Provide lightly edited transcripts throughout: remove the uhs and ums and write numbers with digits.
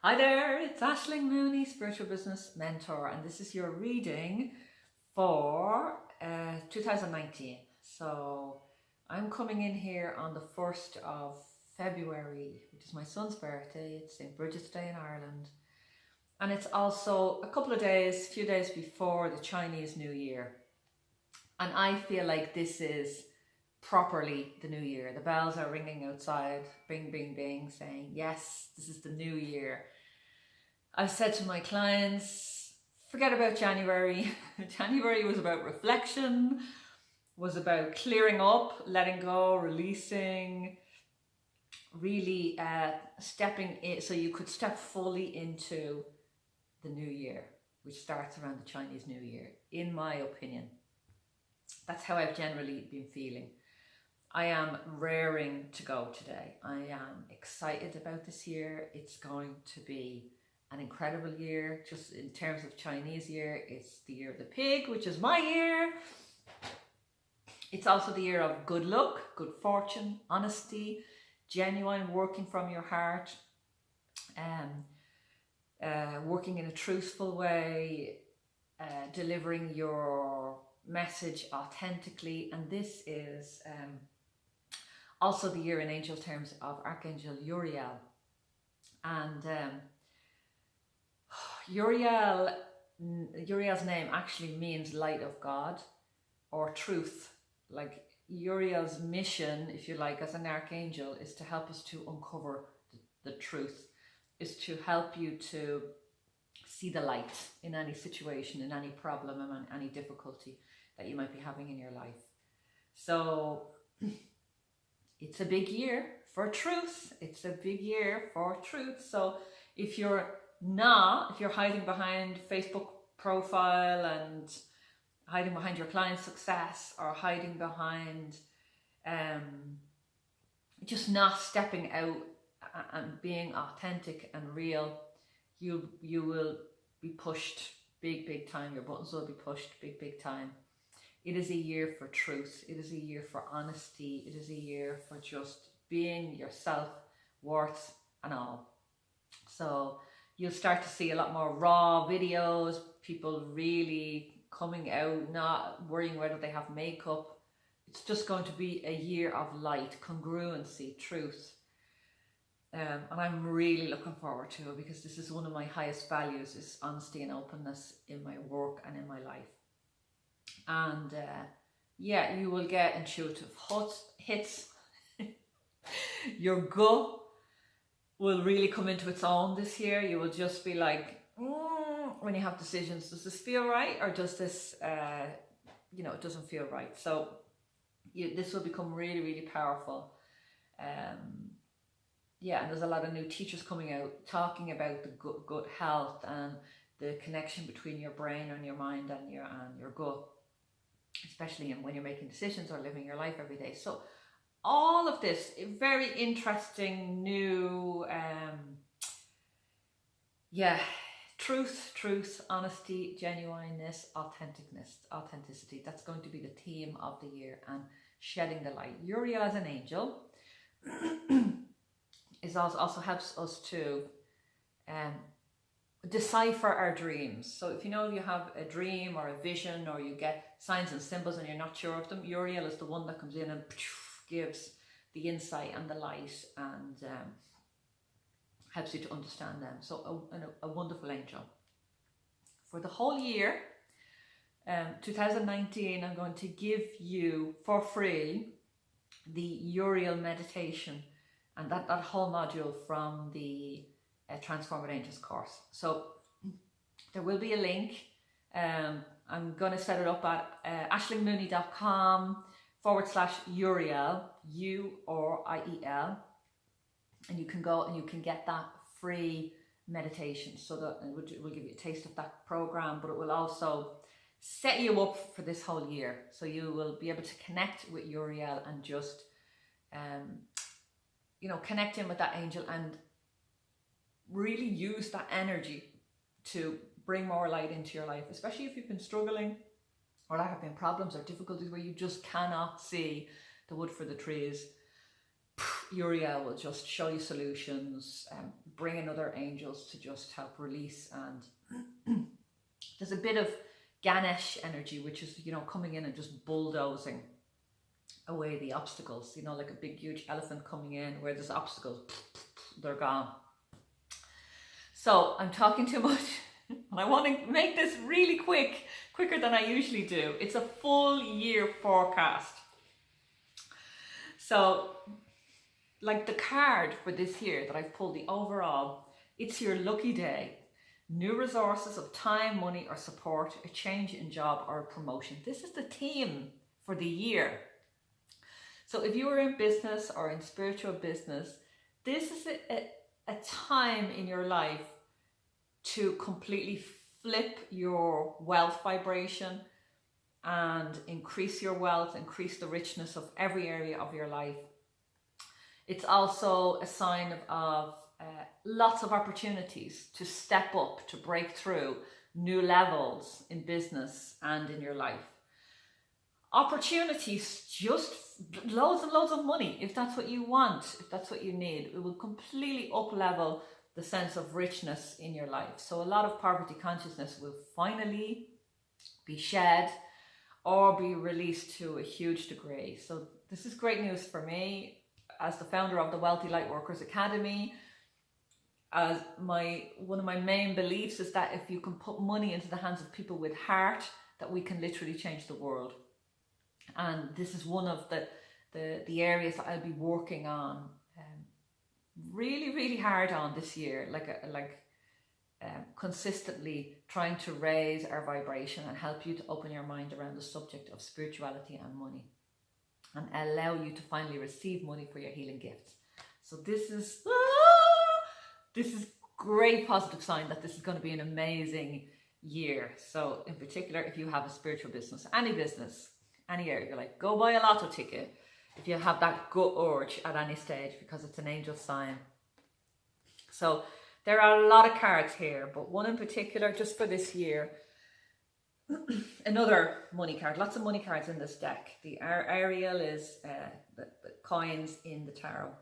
Hi there, it's Aisling Mooney, Spiritual Business Mentor, and this is your reading for 2019. So I'm coming in here on the 1st of February, which is my son's birthday. It's St. Bridget's Day in Ireland. And it's also a few days before the Chinese New Year. And I feel like this is properly the new year. The bells are ringing outside, bing, bing, bing, saying, yes, this is the new year. I've said to my clients, forget about January. January was about reflection, was about clearing up, letting go, releasing, really stepping in, so you could step fully into the new year, which starts around the Chinese New Year, in my opinion. That's how I've generally been feeling. I am raring to go today. I am excited about this year. It's going to be an incredible year. Just in terms of Chinese year, it's the year of the pig, which is my year. It's also the year of good luck, good fortune, honesty, genuine working from your heart, working in a truthful way, delivering your message authentically. And this is also the year in angel terms of Archangel Uriel. And Uriel's name actually means light of God or truth. Like Uriel's mission, if you like, as an archangel, is to help us to uncover the truth, is to help you to see the light in any situation, in any problem, and any difficulty that you might be having in your life. So it's a big year for truth. It's a big year for truth. So if you're hiding behind Facebook profile and hiding behind your client's success, or hiding behind just not stepping out and being authentic and real, you will be pushed big time. Your buttons will be pushed big time. It is a year for truth. It is a year for honesty. It is a year for just being yourself, warts and all. So you'll start to see a lot more raw videos, people really coming out, not worrying whether they have makeup. It's just going to be a year of light, congruency, truth. And I'm really looking forward to it, because this is one of my highest values, is honesty and openness in my work and in my life. And yeah, you will get intuitive hits. Your gut will really come into its own this year. You will just be like, when you have decisions, does this feel right, or does this, it doesn't feel right. So this will become really powerful. Yeah, and there's a lot of new teachers coming out talking about the gut health and the connection between your brain and your mind and your gut, especially when you're making decisions or living your life every day. So all of this very interesting new truth, honesty, genuineness, authenticity. That's going to be the theme of the year, and shedding the light. Uriel as an angel also helps us to decipher our dreams. So if you have a dream or a vision, or you get signs and symbols and you're not sure of them, Uriel is the one that comes in and gives the insight and the light, and helps you to understand them. So a wonderful angel. For the whole year, 2019, I'm going to give you for free the Uriel meditation, and that whole module from the Transformed Angels course. So there will be a link. I'm going to set it up at aislingmooney.com/Uriel, URIEL, and you can go and you can get that free meditation. So that it will give you a taste of that program, but it will also set you up for this whole year. So you will be able to connect with Uriel and just connect in with that angel, and really use that energy to bring more light into your life, especially if you've been struggling, or there have been problems or difficulties where you just cannot see the wood for the trees. Uriel will just show you solutions, bring in other angels to just help release. And there's a bit of Ganesh energy, which is, you know, coming in and just bulldozing away the obstacles, you know, like a big huge elephant coming in where there's obstacles, they're gone. So I'm talking too much and I want to make this really quicker than I usually do. It's a full year forecast. So like the card for this year that I've pulled, the overall, it's your lucky day. New resources of time, money or support, a change in job or a promotion. This is the theme for the year. So if you are in business or in spiritual business, this is a time in your life to completely flip your wealth vibration and increase your wealth, increase the richness of every area of your life. It's also a sign of lots of opportunities to step up, to break through new levels in business and in your life. Opportunities, just loads and loads of money, if that's what you want, if that's what you need. It will completely up level the sense of richness in your life. So a lot of poverty consciousness will finally be shed or be released to a huge degree. So this is great news for me as the founder of the Wealthy Lightworkers Academy. As one of my main beliefs is that if you can put money into the hands of people with heart, that we can literally change the world. And this is one of the areas that I'll be working on really hard on this year, consistently trying to raise our vibration and help you to open your mind around the subject of spirituality and money, and allow you to finally receive money for your healing gifts. So this is great positive sign that this is going to be an amazing year. So in particular, if you have a spiritual business, any area, you're like, go buy a lotto ticket if you have that gut urge at any stage, because it's an angel sign. So there are a lot of cards here, but one in particular just for this year, another money card, lots of money cards in this deck. The Ariel is the coins in the tarot.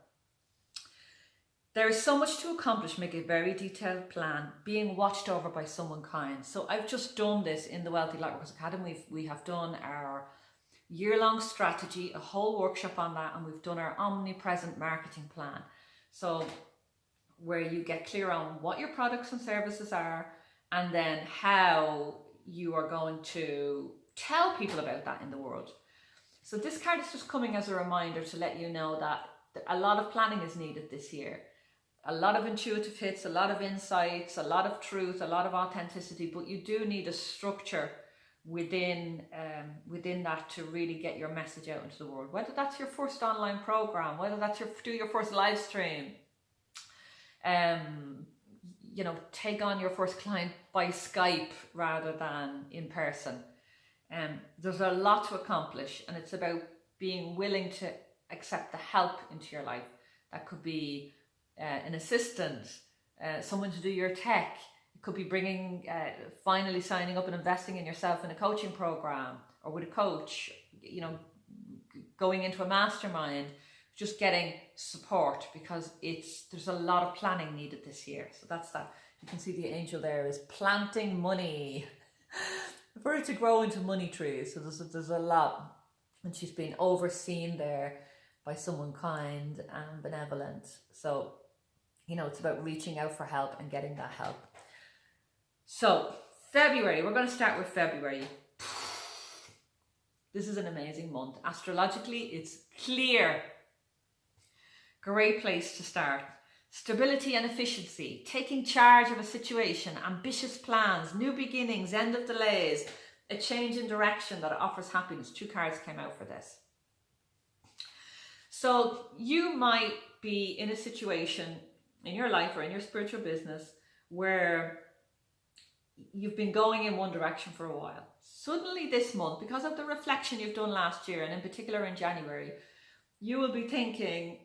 There is so much to accomplish, make a very detailed plan, being watched over by someone kind. So I've just done this in the Wealthy Lightworkers Academy. We have done our year-long strategy, a whole workshop on that, and we've done our omnipresent marketing plan. So where you get clear on what your products and services are, and then how you are going to tell people about that in the world. So this card is just coming as a reminder to let you know that a lot of planning is needed this year. A lot of intuitive hits, a lot of insights, a lot of truth, a lot of authenticity, but you do need a structure within that to really get your message out into the world. Whether that's your first online program, whether that's your first live stream, take on your first client by Skype rather than in person. There's a lot to accomplish, and it's about being willing to accept the help into your life. That could be an assistant, someone to do your tech. It could be finally signing up and investing in yourself in a coaching program or with a coach, going into a mastermind, just getting support, because there's a lot of planning needed this year. So that's that. You can see the angel there is planting money for it to grow into money trees. So there's a lot, and she's being overseen there by someone kind and benevolent. So, it's about reaching out for help and getting that help. So February, we're going to start with February. This is an amazing month. Astrologically, it's clear. Great place to start. Stability and efficiency, taking charge of a situation, ambitious plans, new beginnings, end of delays, a change in direction that offers happiness. 2 cards came out for this. So you might be in a situation in your life or in your spiritual business where you've been going in one direction for a while. Suddenly this month, because of the reflection you've done last year, and in particular in January, you will be thinking,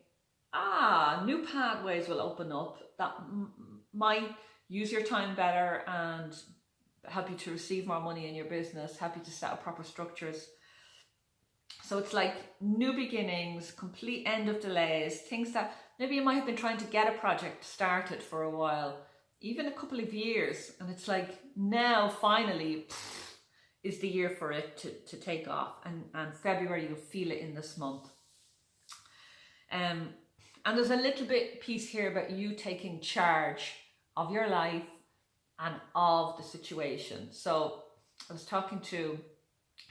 new pathways will open up that might use your time better and help you to receive more money in your business, help you to set up proper structures. So it's like new beginnings, complete end of delays, things that maybe you might have been trying to get a project started for a while, even a couple of years, and it's like now finally is the year for it to take off, and February you'll feel it in this month. And there's a little bit piece here about you taking charge of your life and of the situation. So I was talking to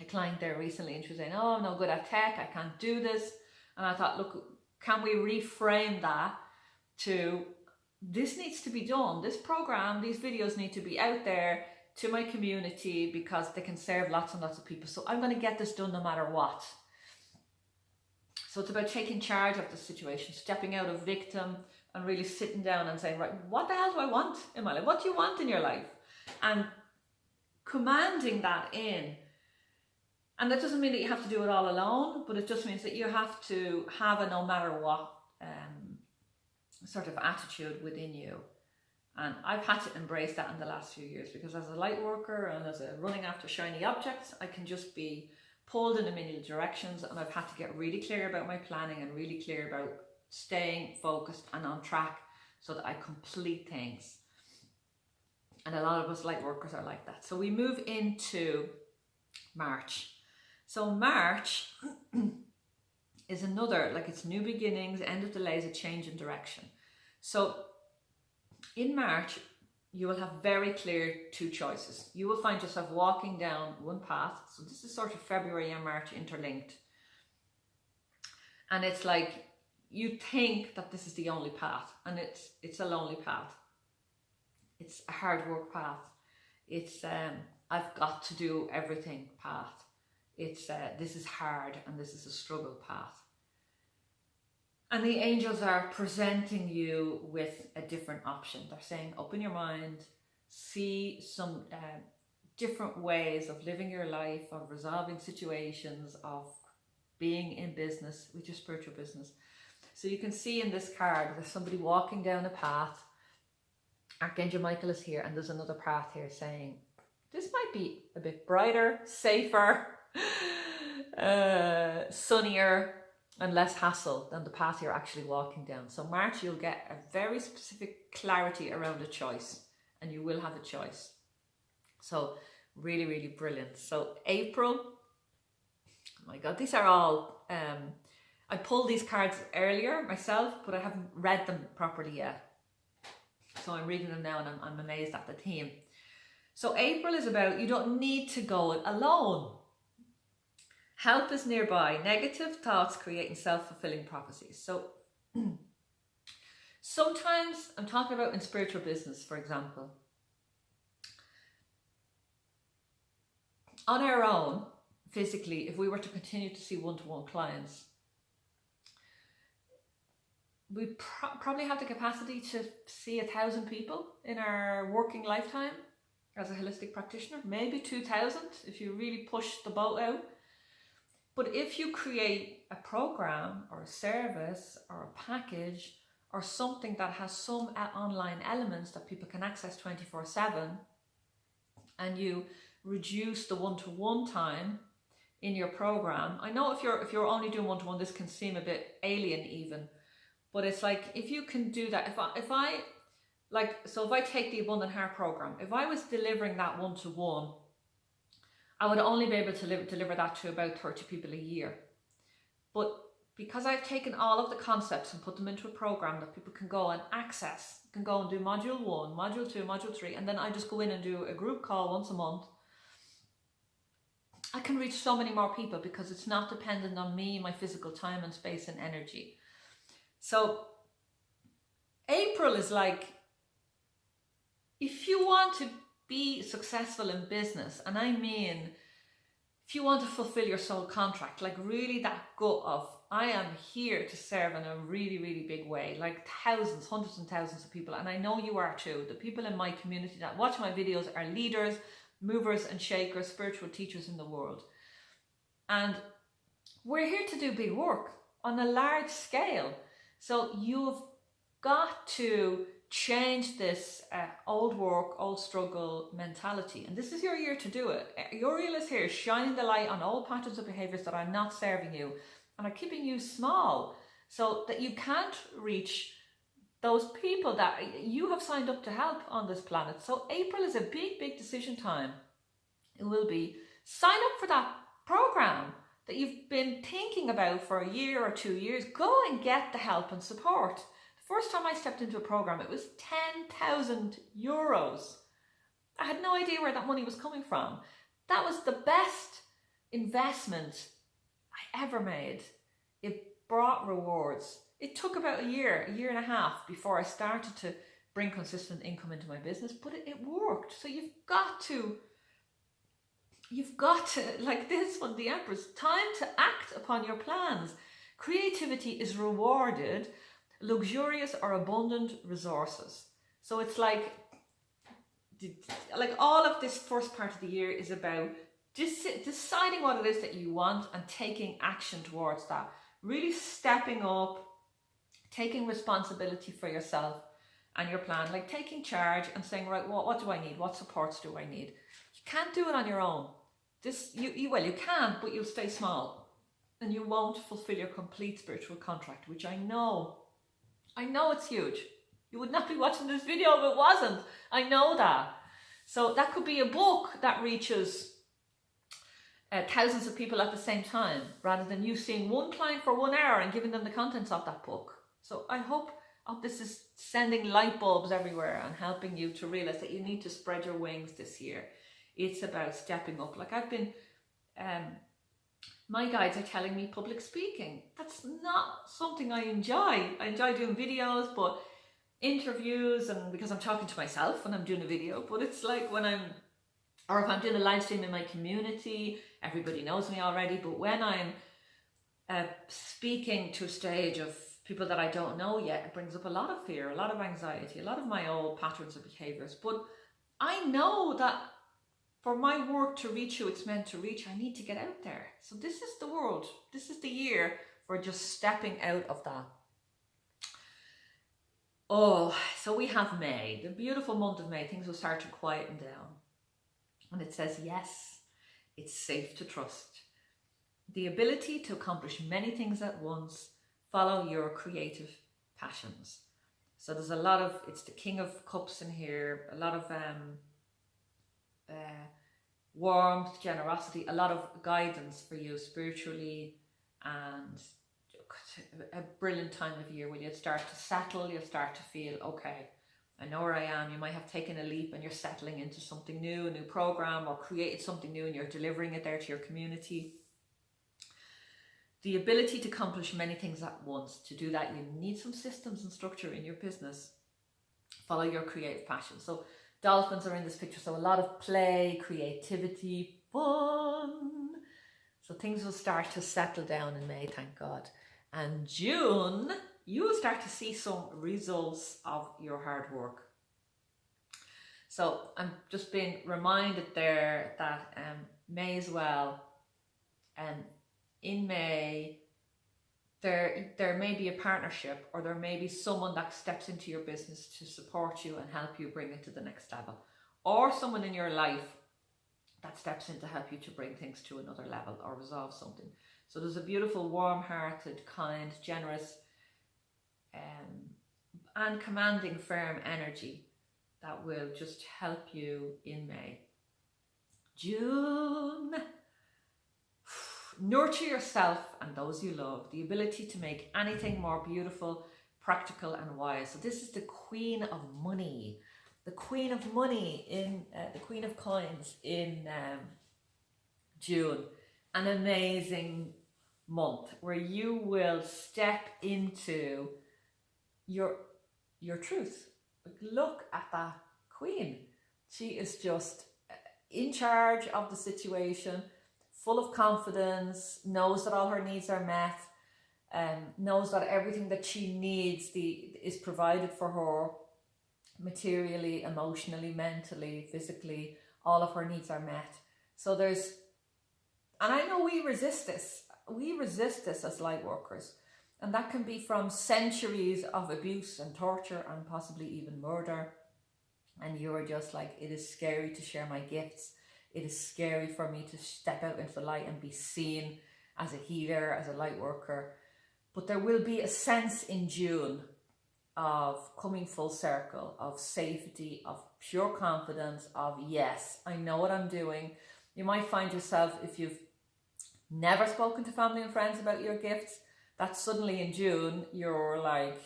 a client there recently, and she was saying, oh, I'm no good at tech, I can't do this. And I thought, look, can we reframe that to, this needs to be done, this program, these videos need to be out there to my community because they can serve lots and lots of people. So I'm going to get this done no matter what. So it's about taking charge of the situation, stepping out of victim and really sitting down and saying, right, what the hell do I want in my life? What do you want in your life? And commanding that in. And that doesn't mean that you have to do it all alone, but it just means that you have to have a no matter what sort of attitude within you. And I've had to embrace that in the last few years, because as a light worker and as a running after shiny objects, I can just be pulled in a million directions, and I've had to get really clear about my planning and really clear about staying focused and on track so that I complete things. And a lot of us light workers are like that. So we move into March. So March is another, like, it's new beginnings, end of delays, a change in direction. So in March, you will have very clear two choices. You will find yourself walking down one path. So this is sort of February and March interlinked. And it's like, you think that this is the only path, and it's a lonely path. It's a hard work path. It's I've got to do everything path. It's this is hard and this is a struggle path. And the angels are presenting you with a different option. They're saying, open your mind, see some different ways of living your life, of resolving situations, of being in business with your spiritual business. So you can see in this card, there's somebody walking down a path. Archangel Michael is here, and there's another path here saying, this might be a bit brighter, safer, sunnier, and less hassle than the path you're actually walking down. So March, you'll get a very specific clarity around a choice, and you will have a choice. So really, really brilliant. So April, oh my God, these are all, I pulled these cards earlier myself, but I haven't read them properly yet. So I'm reading them now, and I'm amazed at the theme. So April is about, you don't need to go alone. Help is nearby. Negative thoughts creating self-fulfilling prophecies. So sometimes I'm talking about in spiritual business, for example. On our own, physically, if we were to continue to see one-to-one clients, we probably have the capacity to see 1,000 people in our working lifetime as a holistic practitioner, maybe 2,000 if you really push the boat out. But if you create a program or a service or a package or something that has some online elements that people can access 24/7, and you reduce the one-to-one time in your program, I know if you're only doing one-to-one, this can seem a bit alien even, but it's like, if you can do that, if I take the Abundant Heart program, if I was delivering that one-to-one, I would only be able to deliver that to about 30 people a year. But because I've taken all of the concepts and put them into a program that people can go and access, can go and do module 1, module 2, module 3, and then I just go in and do a group call once a month, I can reach so many more people because it's not dependent on me, my physical time and space and energy. So April is like, if you want to be successful in business, and I mean, if you want to fulfill your soul contract, like really that gut of, I am here to serve in a really, really big way, like thousands, hundreds and thousands of people, and I know you are too. The people in my community that watch my videos are leaders, movers and shakers, spiritual teachers in the world. And we're here to do big work on a large scale. So you've got to change this old work, old struggle mentality. And this is your year to do it. Your reel is here, shining the light on old patterns of behaviors that are not serving you and are keeping you small, so that you can't reach those people that you have signed up to help on this planet. So April is a big, big decision time. It will be. Sign up for that program that you've been thinking about for a year or 2 years. Go and get the help and support. The first time I stepped into a program, it was 10,000 euros. I had no idea where that money was coming from. That was the best investment I ever made. It brought rewards. It took about a year and a half before I started to bring consistent income into my business, but it worked. So you've got to, like this one, the Empress, time to act upon your plans. Creativity is rewarded, luxurious or abundant resources. So it's like all of this first part of the year is about deciding what it is that you want and taking action towards that. Really stepping up, taking responsibility for yourself and your plan, like taking charge and saying, right, what do I need? What supports do I need? You can't do it on your own. You can, but you'll stay small and you won't fulfill your complete spiritual contract, which I know it's huge. You would not be watching this video if it wasn't. I know that. So that could be a book that reaches thousands of people at the same time, rather than you seeing one client for 1 hour and giving them the contents of that book. So I hope this is sending light bulbs everywhere and helping you to realize that you need to spread your wings this year. It's about stepping up. Like I've been, my guides are telling me public speaking. That's not something I enjoy. I enjoy doing videos, but interviews, and because I'm talking to myself when I'm doing a video, but it's like when if I'm doing a live stream in my community, everybody knows me already, but when I'm speaking to a stage of people that I don't know yet, it brings up a lot of fear, a lot of anxiety, a lot of my old patterns of behaviors. But I know that for my work to reach who it's meant to reach, I need to get out there. So this is the world. This is the year for just stepping out of that. Oh, so we have May, the beautiful month of May. Things will start to quieten down. And it says, yes, it's safe to trust. The ability to accomplish many things at once. Follow your creative passions. So there's a lot of, it's the King of Cups in here, a lot of warmth, generosity, a lot of guidance for you spiritually, and a brilliant time of year where you'll start to settle, you'll start to feel, okay, I know where I am. You might have taken a leap and you're settling into something new, a new program, or created something new and you're delivering it there to your community. The ability to accomplish many things at once. To do that, you need some systems and structure in your business. Follow your creative passion. So dolphins are in this picture. So a lot of play, creativity, fun. So things will start to settle down in May, thank God. And June, you will start to see some results of your hard work. So I'm just being reminded there that May as well, in May, there may be a partnership, or there may be someone that steps into your business to support you and help you bring it to the next level, or someone in your life that steps in to help you to bring things to another level or resolve something. So there's a beautiful, warm-hearted, kind, generous, and commanding, firm energy that will just help you in May. June. Nurture yourself and those you love. The ability to make anything more beautiful, practical and wise. So this is the Queen of Money. The Queen of Money in the Queen of Coins in June. An amazing month where you will step into your truth. Look at that Queen. She is just in charge of the situation, full of confidence, knows that all her needs are met, knows that everything that she needs is provided for her materially, emotionally, mentally, physically. All of her needs are met. So and I know we resist this. We resist this as light workers. And that can be from centuries of abuse and torture and possibly even murder. And you're just like, it is scary to share my gifts. It is scary for me to step out into the light and be seen as a healer, as a light worker. But there will be a sense in June of coming full circle, of safety, of pure confidence, of yes, I know what I'm doing. You might find yourself, if you've never spoken to family and friends about your gifts, that suddenly in June, you're like,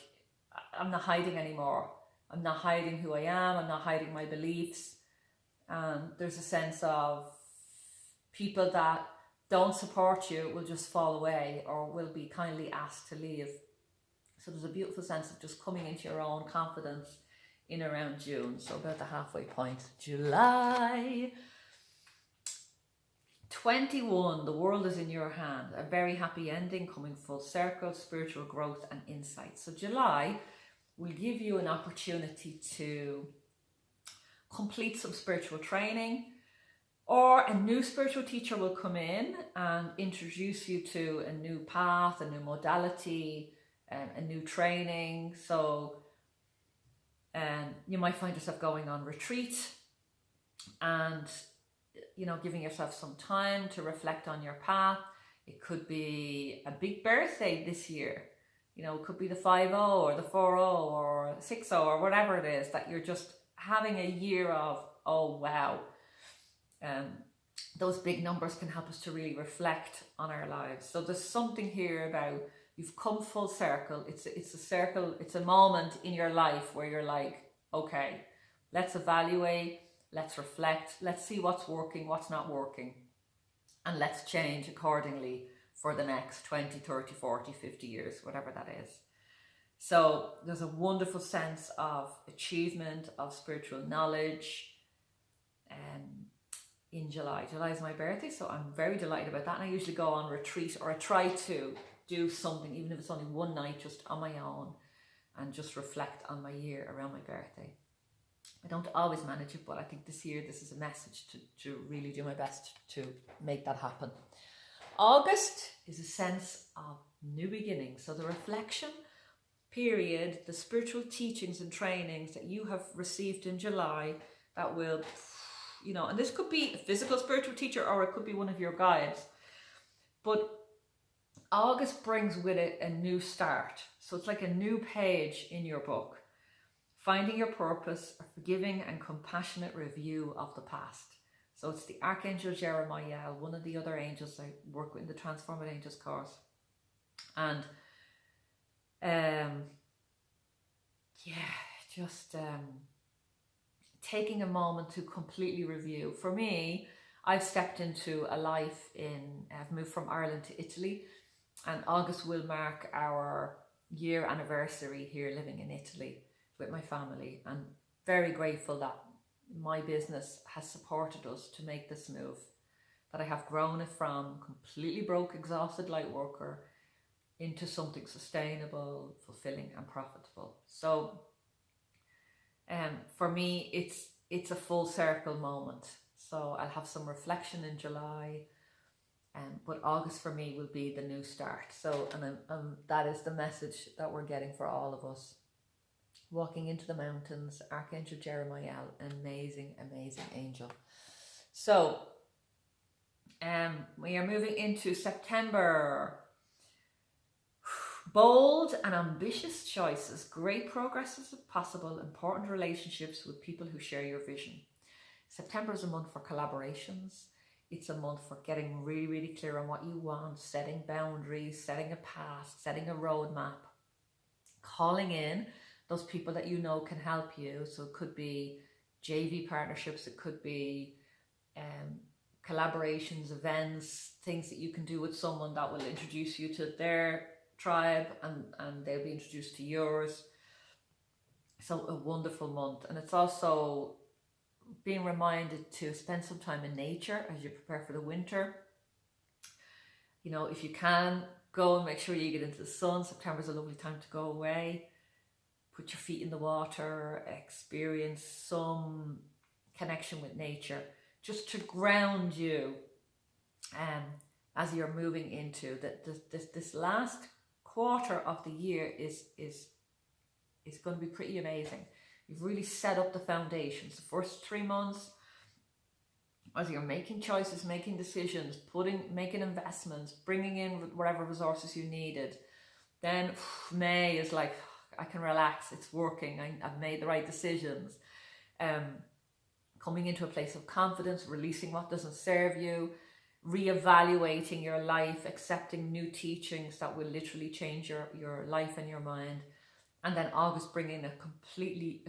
I'm not hiding anymore. I'm not hiding who I am. I'm not hiding my beliefs. And there's a sense of people that don't support you will just fall away or will be kindly asked to leave. So there's a beautiful sense of just coming into your own confidence in around June. So about the halfway point. July 21, the world is in your hand. A very happy ending, coming full circle, spiritual growth and insight. So July will give you an opportunity to complete some spiritual training, or a new spiritual teacher will come in and introduce you to a new path, a new modality, a new training. So you might find yourself going on retreat and, you know, giving yourself some time to reflect on your path. It could be a big birthday this year. You know, it could be the 5-0 or the 4-0 or 6-0 or whatever it is that you're just having a year of, oh wow. Those big numbers can help us to really reflect on our lives. So there's something here about you've come full circle. It's a circle, it's a moment in your life where you're like, okay, let's evaluate, let's reflect, let's see what's working, what's not working, and let's change accordingly for the next 20, 30, 40, 50 years, whatever that is. So there's a wonderful sense of achievement, of spiritual knowledge in July. July is my birthday, so I'm very delighted about that. And I usually go on retreat, or I try to do something, even if it's only one night, just on my own, and just reflect on my year around my birthday. I don't always manage it, but I think this year this is a message to really do my best to make that happen. August is a sense of new beginnings. So the reflection period, the spiritual teachings and trainings that you have received in July, that will, you know, and this could be a physical spiritual teacher or it could be one of your guides. But August brings with it a new start. So it's like a new page in your book. Finding your purpose, a forgiving and compassionate review of the past. So it's the Archangel Jeremiah, one of the other angels I work with in the Transformed Angels course. And taking a moment to completely review. For me, I've stepped into a life I've moved from Ireland to Italy, and August will mark our year anniversary here living in Italy with my family, and very grateful that my business has supported us to make this move, that I have grown it from completely broke, exhausted light worker into something sustainable, fulfilling and profitable. So for me, it's a full circle moment. So I'll have some reflection in July, but August for me will be the new start. So, and that is the message that we're getting for all of us. Walking into the mountains, Archangel Jeremiah, an amazing, amazing angel. So, we are moving into September. Bold and ambitious choices, great progress is possible, important relationships with people who share your vision. September is a month for collaborations. It's a month for getting really, really clear on what you want, setting boundaries, setting a path, setting a roadmap, calling in those people that you know can help you. So it could be JV partnerships, it could be collaborations, events, things that you can do with someone that will introduce you to their tribe and they'll be introduced to yours. So a wonderful month. And it's also being reminded to spend some time in nature as you prepare for the winter. You know, if you can, go and make sure you get into the sun. September's a lovely time to go away. Put your feet in the water, experience some connection with nature, just to ground you as you're moving into this last quarter of the year is going to be pretty amazing. You've really set up the foundations. The first 3 months, as you're making choices, making decisions, making investments, bringing in whatever resources you needed. Then May is like, I can relax, it's working, I've made the right decisions. Coming into a place of confidence, releasing what doesn't serve you, reevaluating your life, accepting new teachings that will literally change your life and your mind. And then August bringing a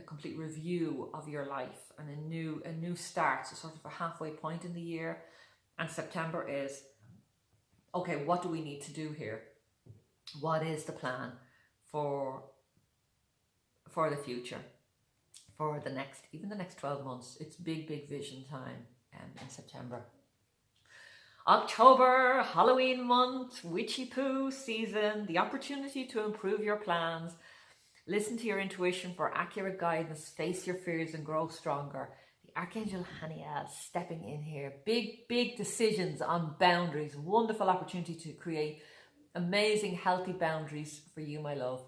complete review of your life and a new start, so sort of a halfway point in the year. And September is, okay, what do we need to do here? What is the plan for the future, for the next 12 months? It's big vision time in September. October, Halloween month, witchy poo season, the opportunity to improve your plans. Listen to your intuition for accurate guidance, face your fears and grow stronger. The Archangel Haniel stepping in here. Big decisions on boundaries. Wonderful opportunity to create amazing, healthy boundaries for you, my love.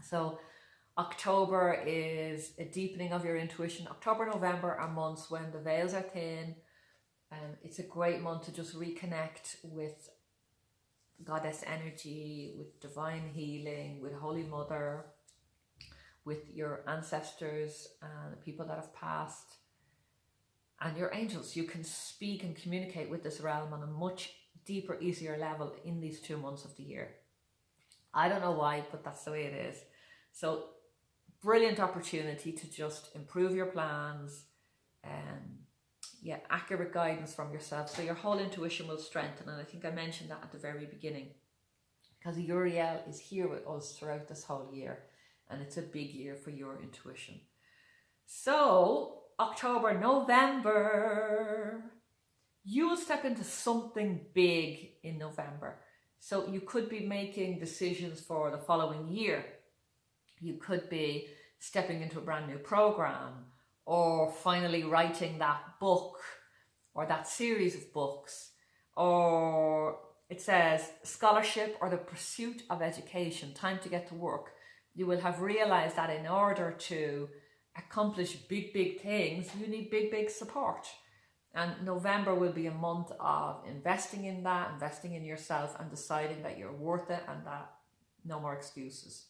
So October is a deepening of your intuition. October, November are months when the veils are thin. It's a great month to just reconnect with goddess energy, with divine healing, with Holy Mother, with your ancestors and people that have passed, and your angels. You can speak and communicate with this realm on a much deeper, easier level in these 2 months of the year. I don't know why, but that's the way it is. So brilliant opportunity to just improve your plans, accurate guidance from yourself, so your whole intuition will strengthen. And I think I mentioned that at the very beginning, because Uriel is here with us throughout this whole year, and it's a big year for your intuition. So October, November, you will step into something big in November. So you could be making decisions for the following year. You could be stepping into a brand new program, or finally writing that book or that series of books, or it says scholarship or the pursuit of education, time to get to work. You will have realized that in order to accomplish big things, you need big support. And November will be a month of investing in that, investing in yourself, and deciding that you're worth it and that no more excuses.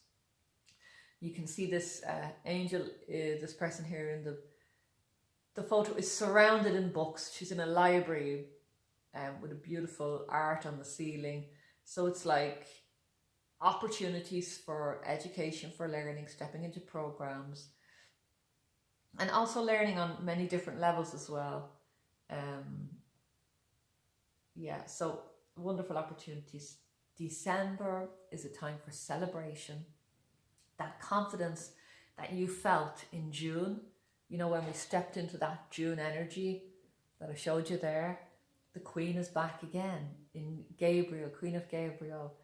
You can see this angel, this person here in the photo is surrounded in books. She's in a library with a beautiful art on the ceiling. So it's like opportunities for education, for learning, stepping into programs, and also learning on many different levels as well. So wonderful opportunities. December is a time for celebration. That confidence that you felt in June, you know, when we stepped into that June energy that I showed you there, the Queen is back again in Gabriel, Queen of Gabriel,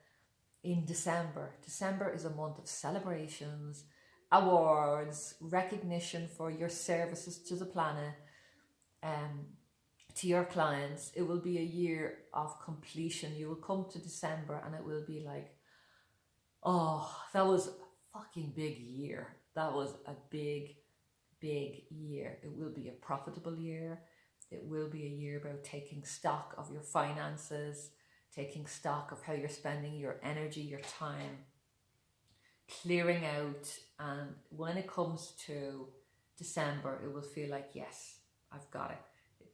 in December. December is a month of celebrations, awards, recognition for your services to the planet, to your clients. It will be a year of completion. You will come to December and it will be like, oh, that was a fucking big year. That was a big year. It will be a profitable year. It will be a year about taking stock of your finances, taking stock of how you're spending your energy, your time, clearing out. And when it comes to December, it will feel like, yes, I've got it.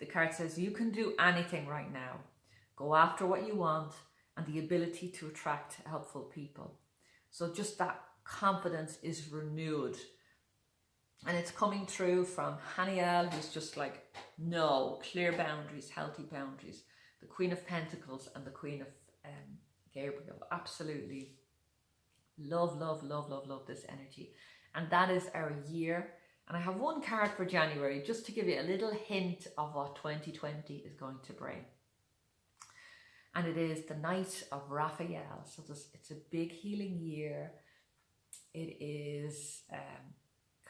The card says you can do anything right now. Go after what you want, and the ability to attract helpful people. So just that confidence is renewed. And it's coming through from Haniel, who's just like, no, clear boundaries, healthy boundaries. The Queen of Pentacles and the Queen of Gabriel. Absolutely love this energy. And that is our year. And I have one card for January, just to give you a little hint of what 2020 is going to bring. And it is the Knight of Raphael. So it's a big healing year. It is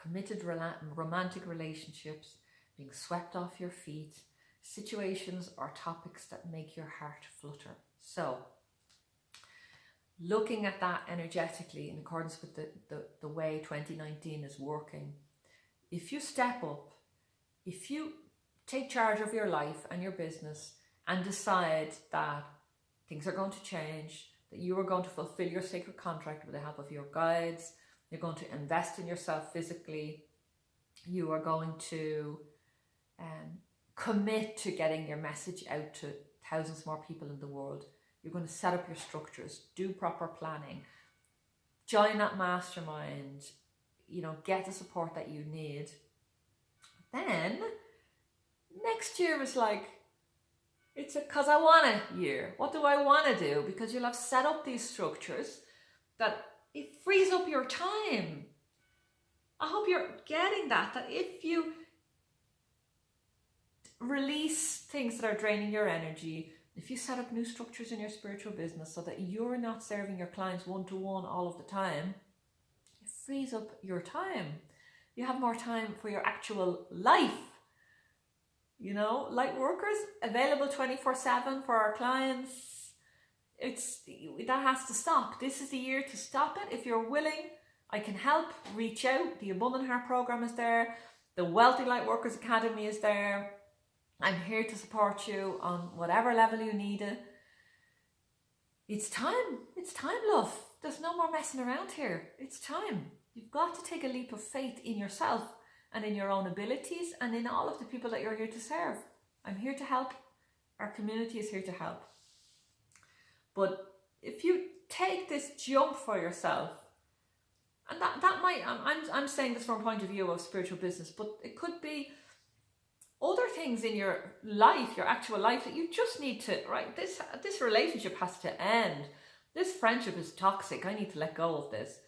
committed romantic relationships, being swept off your feet, situations or topics that make your heart flutter. So looking at that energetically in accordance with the way 2019 is working. If you step up, if you take charge of your life and your business and decide that things are going to change, that you are going to fulfill your sacred contract with the help of your guides, you're going to invest in yourself physically, you are going to commit to getting your message out to thousands more people in the world, you're going to set up your structures, do proper planning, join that mastermind, get the support that you need. Then next year is like, it's a cause I wanna year. What do I wanna do? Because you'll have set up these structures that it frees up your time. I hope you're getting that if you release things that are draining your energy, if you set up new structures in your spiritual business so that you're not serving your clients one-to-one all of the time, it frees up your time. You have more time for your actual life. Light workers available 24/7 for our clients. That has to stop. This is the year to stop it. If you're willing, I can help. Reach out. The Abundant Heart program is there. The Wealthy Lightworkers Academy is there. I'm here to support you on whatever level you need it. It's time. It's time, love. There's no more messing around here. It's time. You've got to take a leap of faith in yourself and in your own abilities and in all of the people that you're here to serve. I'm here to help. Our community is here to help. But if you take this jump for yourself, and that might, I'm saying this from a point of view of spiritual business, but it could be other things in your life, your actual life, that you just need to, right, this relationship has to end. This friendship is toxic. I need to let go of this.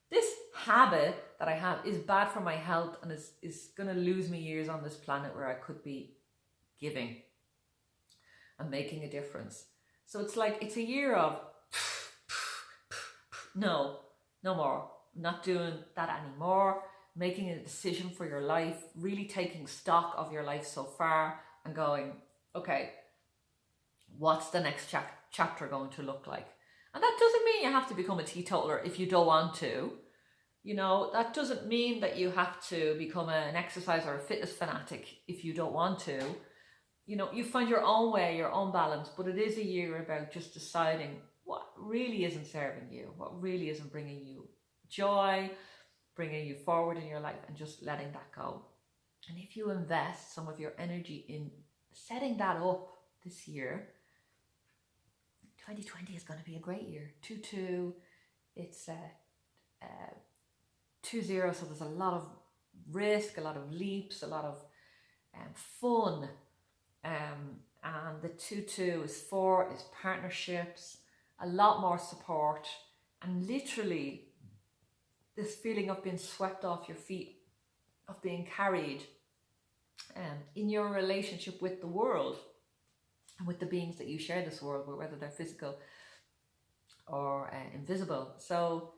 This habit that I have is bad for my health and is going to lose me years on this planet where I could be giving and making a difference. So it's like, it's a year of no more. I'm not doing that anymore. Making a decision for your life, really taking stock of your life so far and going, okay, what's the next chapter going to look like? And that doesn't mean you have to become a teetotaler if you don't want to. That doesn't mean that you have to become an exercise or a fitness fanatic if you don't want to. You find your own way, your own balance, but it is a year about just deciding what really isn't serving you, what really isn't bringing you joy, bringing you forward in your life, and just letting that go. And if you invest some of your energy in setting that up this year, 2020 is going to be a great year. 2-2, it's 2-0, so there's a lot of risk, a lot of leaps, a lot of fun. And the 2-2 is 4 is partnerships, a lot more support, and literally this feeling of being swept off your feet, of being carried in your relationship with the world and with the beings that you share this world with, whether they're physical or invisible. So